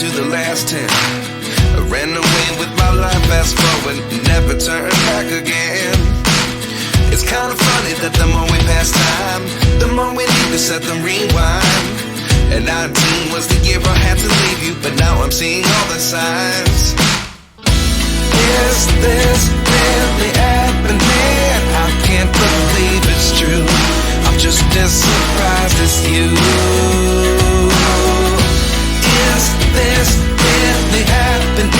to the last 10. I ran away with my life, fast forward, never turn back again. It's kind of funny that the more we pass time, the more we need to set them rewind. And 19 was the year I had to leave you, but now I'm seeing all the signs. Is this really happening? I can't believe it's true. I'm just as surprised as you. Is this really happening?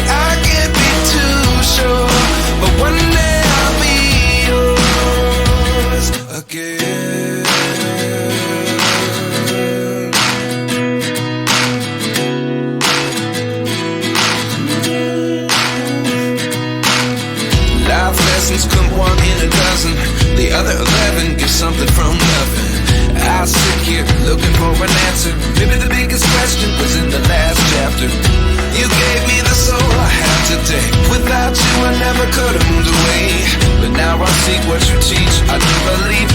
I can't be too sure, but one day I'll be yours again. Life lessons come one in a dozen. The other 11 get something from nothing. I sit here looking for an answer. Maybe the biggest question was in the last chapter. You gave me the soul I have today. Without you I never could have moved away. But now I see what you teach. I do believe